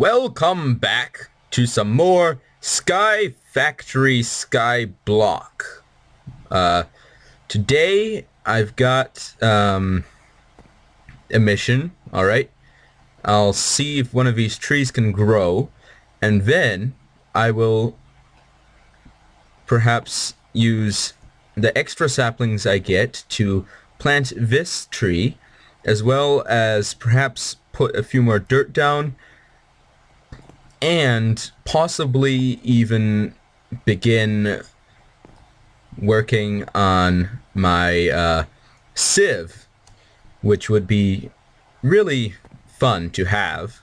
welcome back to some more Sky Factory Skyblock. Today I've got a mission, alright? I'll see if one of these trees can grow, and then I will perhaps use the extra saplings I get to plant this tree, as well as perhaps put a few more dirt down, and possibly even begin working on my sieve, which would be really fun to have.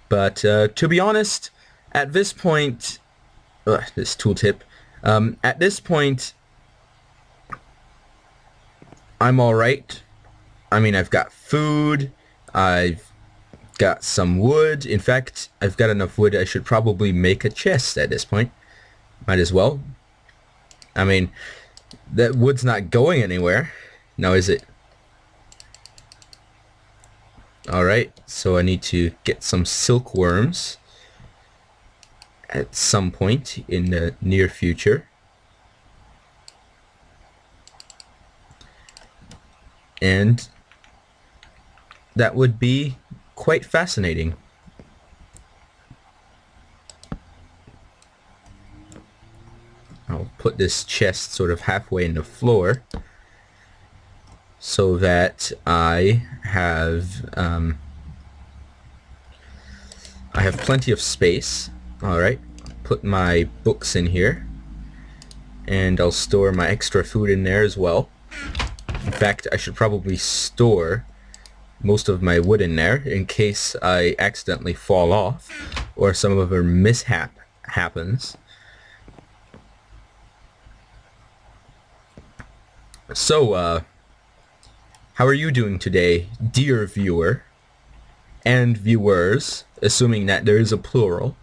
But to be honest, at this point, this tooltip, at this point, I'm alright. I mean, I've got food, I've got some wood. In fact, I've got enough wood, I should probably make a chest at this point. Might as well. I mean, that wood's not going anywhere, now is it? Alright, so I need to get some silkworms at some point in the near future. And that would be quite fascinating. I'll put this chest sort of halfway in the floor so that I have plenty of space. Alright, put my books in here, and I'll store my extra food in there as well. In fact, I should probably store most of my wood in there in case I accidentally fall off or some other mishap happens. So, how are you doing today, dear viewer and viewers, assuming that there is a plural,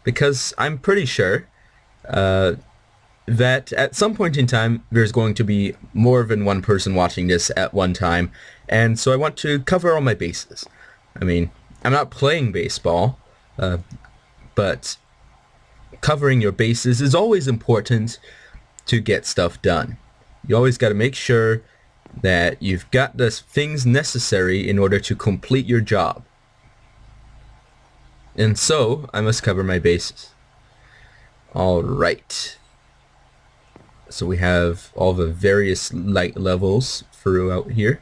because I'm pretty sure that at some point in time there's going to be more than one person watching this at one time, and so I want to cover all my bases. I mean, I'm not playing baseball, but covering your bases is always important to get stuff done. You always got to make sure that you've got the things necessary in order to complete your job. And so, I must cover my bases. Alright. So we have all the various light levels throughout here.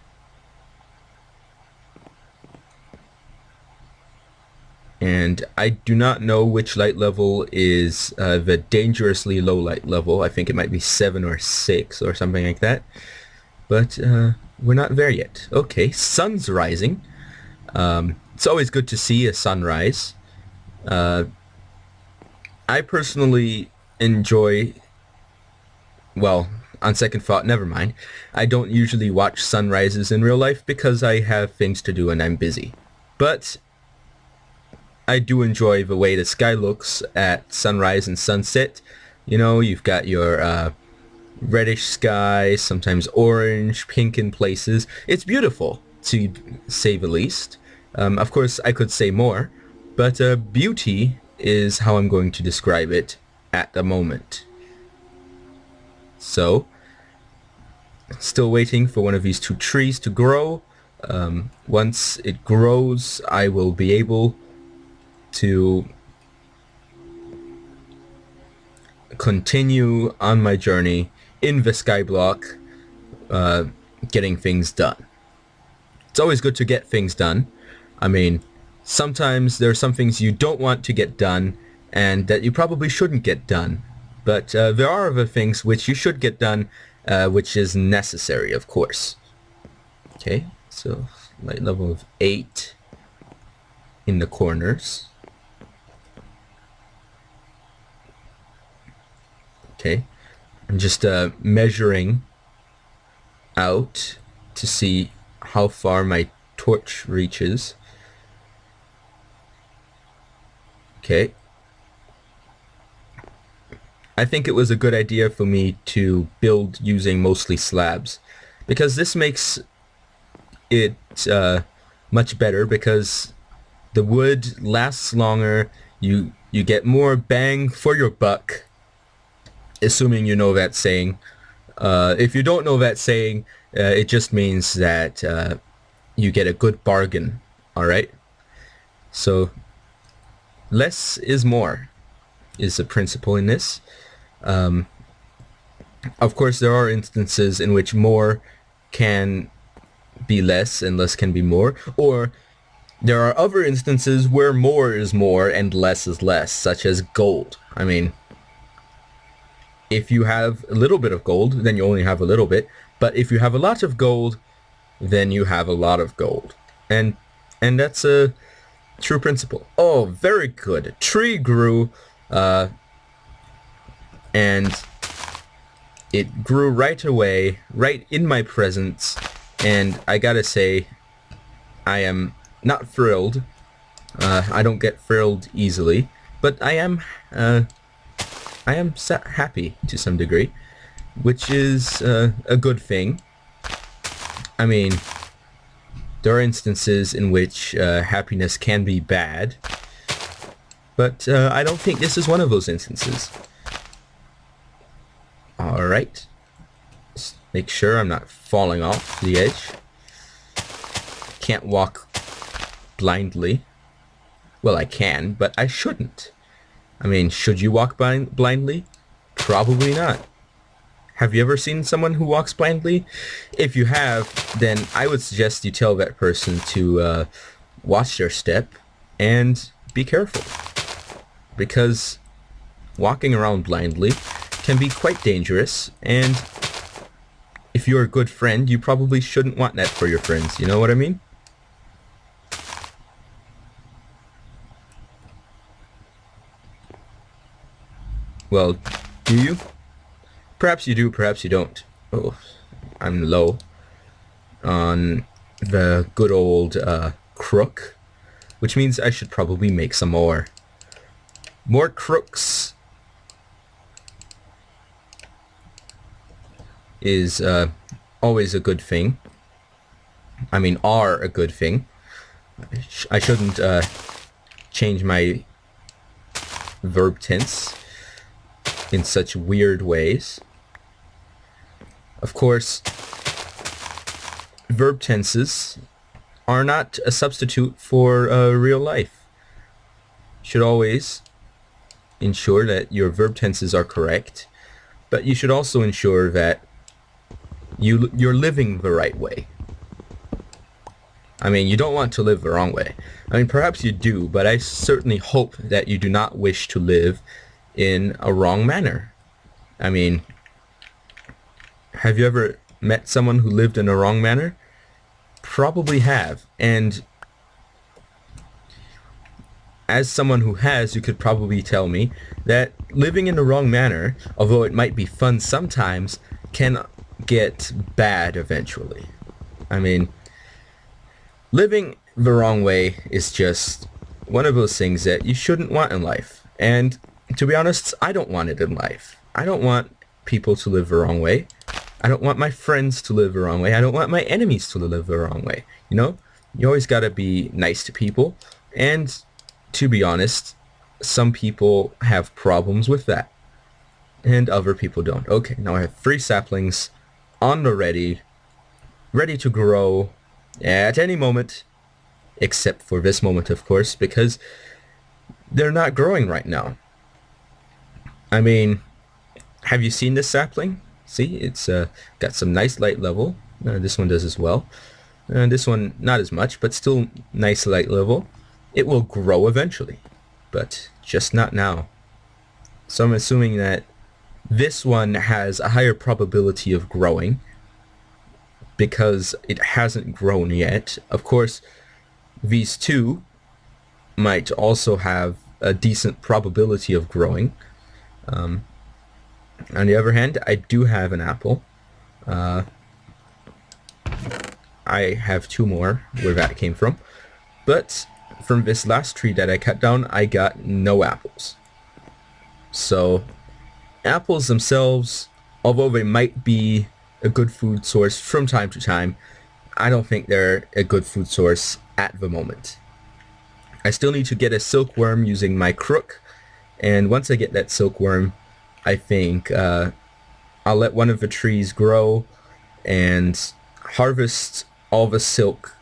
And I do not know which light level is the dangerously low light level. I think it might be 7 or 6 or something like that. But we're not there yet. Okay, sun's rising. It's always good to see a sunrise. I personally enjoy... Well, on second thought, never mind. I don't usually watch sunrises in real life because I have things to do and I'm busy. But I do enjoy the way the sky looks at sunrise and sunset. You know, you've got your reddish sky, sometimes orange, pink in places. It's beautiful, to say the least. Of course, I could say more, but beauty is how I'm going to describe it at the moment. So, still waiting for one of these two trees to grow. Once it grows, I will be able to continue on my journey in the skyblock, getting things done. It's always good to get things done. I mean, sometimes there are some things you don't want to get done and that you probably shouldn't get done. But there are other things which you should get done, which is necessary, of course. Okay, so light level of 8 in the corners. Okay, I'm just measuring out to see how far my torch reaches. Okay. I think it was a good idea for me to build using mostly slabs, because this makes it much better, because The wood lasts longer. You get more bang for your buck, assuming you know that saying. If you don't know that saying, it just means that you get a good bargain. All right. So less is more is the principle in this. Of course, there are instances in which more can be less and less can be more, or there are other instances where more is more and less is less, such as gold. I mean, if you have a little bit of gold, then you only have a little bit, but if you have a lot of gold, then you have a lot of gold. And that's a true principle. Oh, very good. A tree grew, and it grew right away, right in my presence, and I gotta say, I am not thrilled. I don't get thrilled easily, but I am happy to some degree, which is a good thing. I mean, there are instances in which happiness can be bad, but I don't think this is one of those instances. Alright. Just make sure I'm not falling off the edge. Can't walk blindly. Well, I can, but I shouldn't. I mean, should you walk blindly? Probably not. Have you ever seen someone who walks blindly? If you have, then I would suggest you tell that person to watch their step and be careful. Because walking around blindly can be quite dangerous, and if you're a good friend, you probably shouldn't want that for your friends. You know what I mean? Well, do you? Perhaps you do, perhaps you don't. Oh, I'm low on the good old crook, which means I should probably make some more. More crooks is always a good thing. I mean, are a good thing. I shouldn't change my verb tense in such weird ways. Of course, verb tenses are not a substitute for real life. You should always ensure that your verb tenses are correct, but you should also ensure that you're living the right way. I mean, you don't want to live the wrong way. I mean, perhaps you do, but I certainly hope that you do not wish to live in a wrong manner. I mean, have you ever met someone who lived in a wrong manner? Probably have. And as someone who has, you could probably tell me that living in the wrong manner, although it might be fun sometimes, can get bad eventually. I mean, living the wrong way is just one of those things that you shouldn't want in life. And to be honest, I don't want it in life. I don't want people to live the wrong way. I don't want my friends to live the wrong way. I don't want my enemies to live the wrong way. You know, you always gotta be nice to people. And to be honest, some people have problems with that. And other people don't. Okay, now I have 3 saplings on the ready to grow at any moment, except for this moment, of course, because they're not growing right now. I mean, have you seen this sapling? See, it's got some nice light level. This one does as well. This one, not as much, but still nice light level. It will grow eventually, but just not now. So I'm assuming that this one has a higher probability of growing because it hasn't grown yet. Of course, these 2 might also have a decent probability of growing. On the other hand, I do have an apple. I have 2 more where that came from. But from this last tree that I cut down, I got no apples. So apples themselves, although they might be a good food source from time to time, I don't think they're a good food source at the moment. I still need to get a silkworm using my crook, and once I get that silkworm, I think I'll let one of the trees grow and harvest all the silk,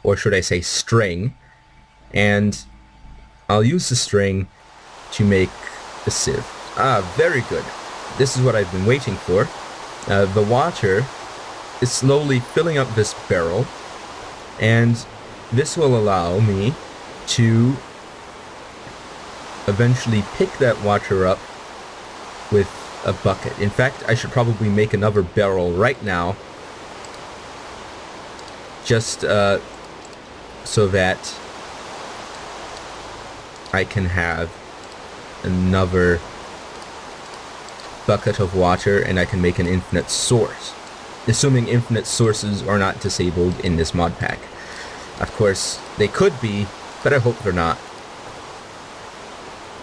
or should I say string, and I'll use the string to make a sieve. Ah, very good. This is what I've been waiting for. The water is slowly filling up this barrel, and this will allow me to eventually pick that water up with a bucket. In fact, I should probably make another barrel right now, just so that I can have another bucket of water and I can make an infinite source. Assuming infinite sources are not disabled in this mod pack. Of course, they could be, but I hope they're not.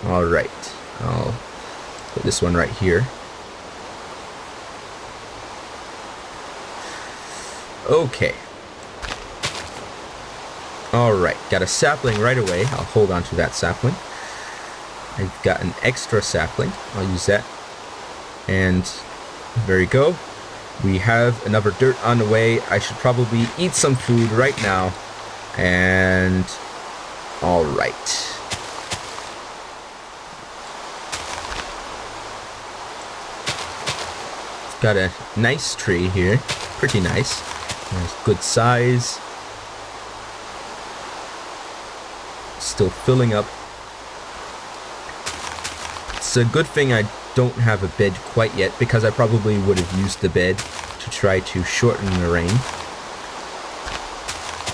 Alright, I'll put this one right here. Okay. Alright, got a sapling right away. I'll hold on to that sapling. I've got an extra sapling. I'll use that. And there we go. We have another dirt on the way. I should probably eat some food right now. And alright. Got a nice tree here. Pretty nice. Nice, good size. Still filling up. It's a good thing I don't have a bed quite yet, because I probably would have used the bed to try to shorten the rain.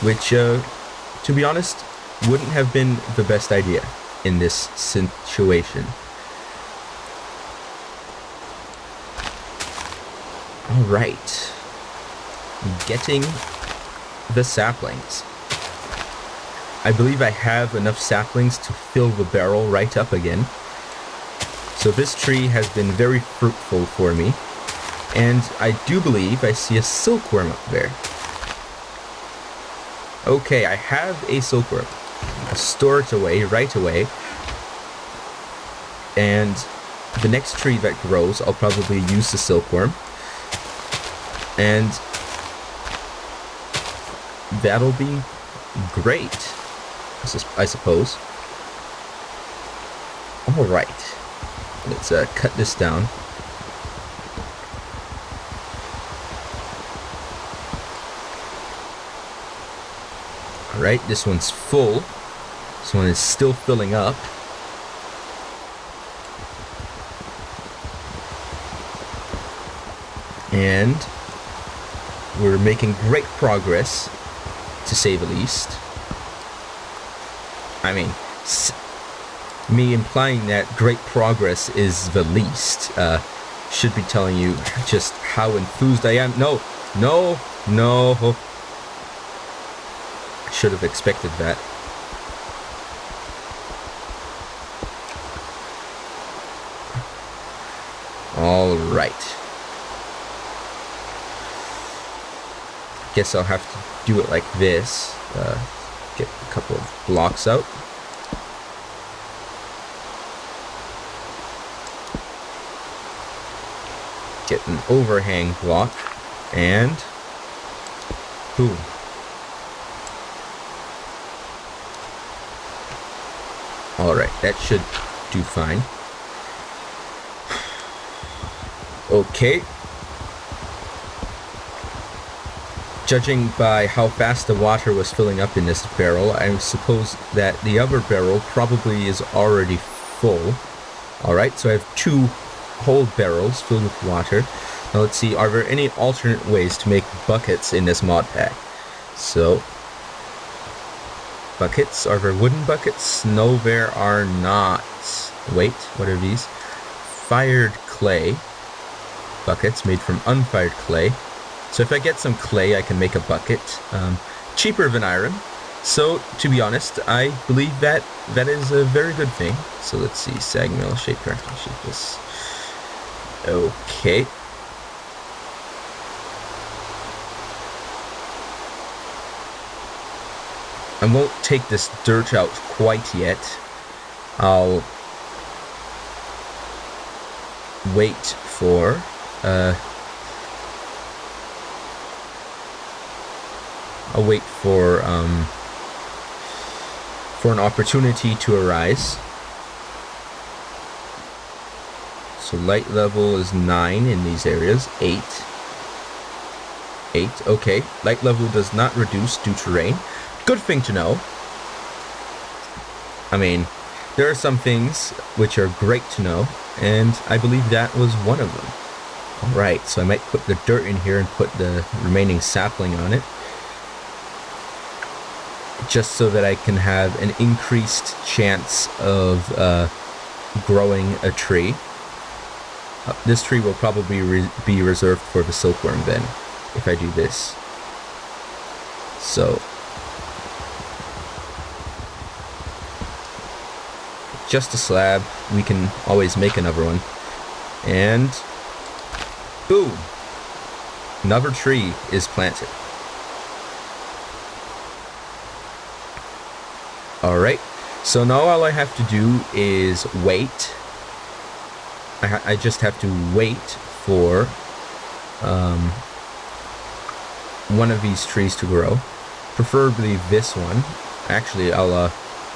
Which, to be honest, wouldn't have been the best idea in this situation. Alright. Getting the saplings. I believe I have enough saplings to fill the barrel right up again. So this tree has been very fruitful for me. And I do believe I see a silkworm up there. Okay, I have a silkworm. I'll store it away right away. And the next tree that grows, I'll probably use the silkworm. And that'll be great, I suppose. Alright. Let's cut this down. Alright, this one's full. This one is still filling up. And we're making great progress, to say the least. I mean, me implying that great progress is the least should be telling you just how enthused I am. No. I should have expected that. All right. Guess I'll have to do it like this. Get a couple of blocks out. Get an overhang block, and boom. Alright, that should do fine. Okay. Judging by how fast the water was filling up in this barrel, I suppose that the other barrel probably is already full. Alright, so I have 2 whole barrels filled with water. Now let's see, are there any alternate ways to make buckets in this mod pack? So, buckets, are there wooden buckets? No, there are not. Wait, what are these? Fired clay buckets made from unfired clay. So if I get some clay, I can make a bucket. Cheaper than iron. So, to be honest, I believe that that is a very good thing. So let's see, sag mill, shape crafting, shape this. Okay. I won't take this dirt out quite yet. I'll wait for an opportunity to arise. So light level is 9 in these areas. 8. Okay. Light level does not reduce due to rain. Good thing to know. I mean, there are some things which are great to know, and I believe that was one of them. Alright, so I might put the dirt in here and put the remaining sapling on it, just so that I can have an increased chance of growing a tree. This tree will probably be reserved for the silkworm then, if I do this. So, just a slab, we can always make another one. And boom! Another tree is planted. Alright, so now all I have to do is wait. I just have to wait for one of these trees to grow. Preferably this one. Actually, I'll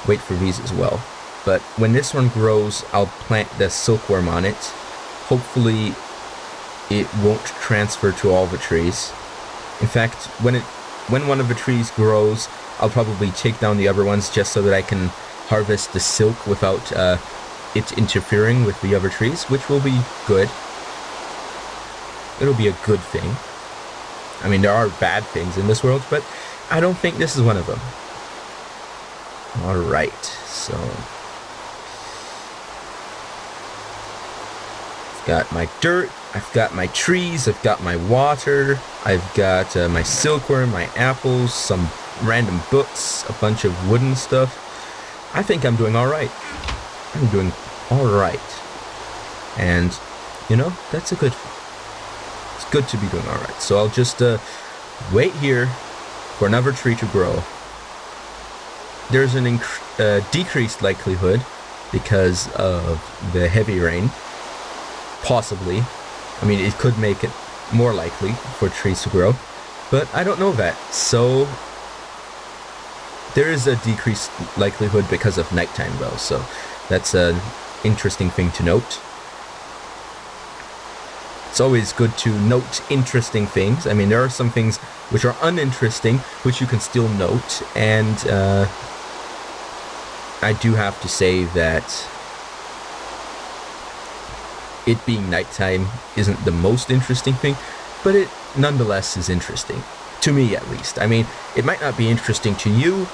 wait for these as well. But when this one grows, I'll plant the silkworm on it. Hopefully, it won't transfer to all the trees. In fact, when one of the trees grows, I'll probably take down the other ones just so that I can harvest the silk without it interfering with the other trees, which will be good. It'll be a good thing. I mean, there are bad things in this world, but I don't think this is one of them. Alright, so I've got my dirt, I've got my trees, I've got my water, I've got my silkworm, my apples, some random books, a bunch of wooden stuff. I think I'm doing alright. I'm doing alright. And, you know, that's a good thing. It's good to be doing alright. So I'll just wait here for another tree to grow. There's an decreased likelihood because of the heavy rain. Possibly. I mean, it could make it more likely for trees to grow, but I don't know that. So there is a decreased likelihood because of nighttime though, so that's an interesting thing to note. It's always good to note interesting things. I mean, there are some things which are uninteresting, which you can still note, and I do have to say that it being nighttime isn't the most interesting thing, but it nonetheless is interesting. To me, at least. I mean, it might not be interesting to you,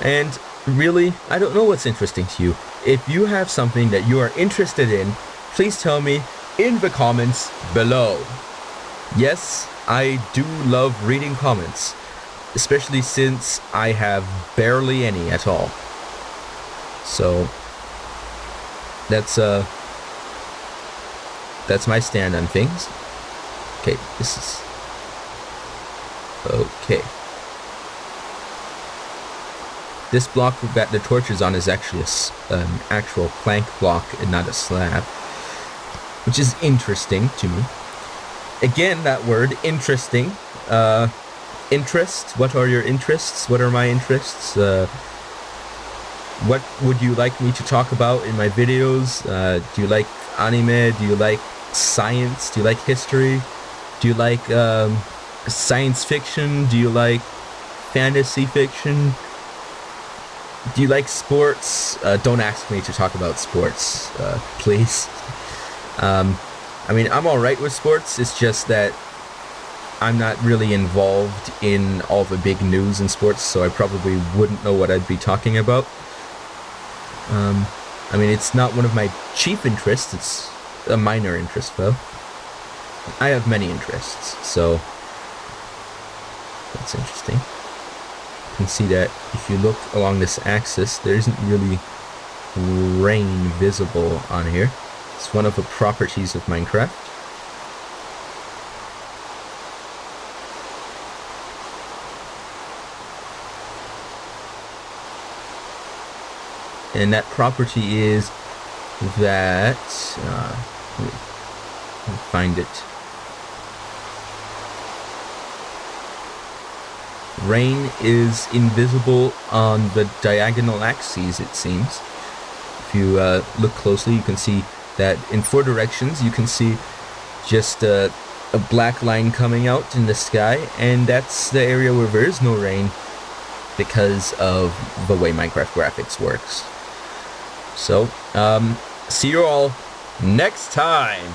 and really, I don't know what's interesting to you. If you have something that you are interested in, please tell me in the comments below. Yes, I do love reading comments, especially since I have barely any at all. So, that's my stand on things. Okay, this is... Okay. This block that the torch is on is actually an actual plank block and not a slab, which is interesting to me. Again, that word, interesting. Interest, what are your interests? What are my interests? What would you like me to talk about in my videos? Do you like anime? Do you like science? Do you like history? Do you like science fiction? Do you like fantasy fiction? Do you like sports? Don't ask me to talk about sports, please. I mean, I'm alright with sports, it's just that I'm not really involved in all the big news in sports, so I probably wouldn't know what I'd be talking about. I mean, it's not one of my chief interests, it's a minor interest, though. I have many interests, so that's interesting. You can see that if you look along this axis, there isn't really rain visible on here. It's one of the properties of Minecraft. and that property is that let me find it. Rain is invisible on the diagonal axes, it seems. If you look closely, you can see that in 4 directions you can see just a black line coming out in the sky, and that's the area where there is no rain because of the way Minecraft graphics works. So, see you all next time!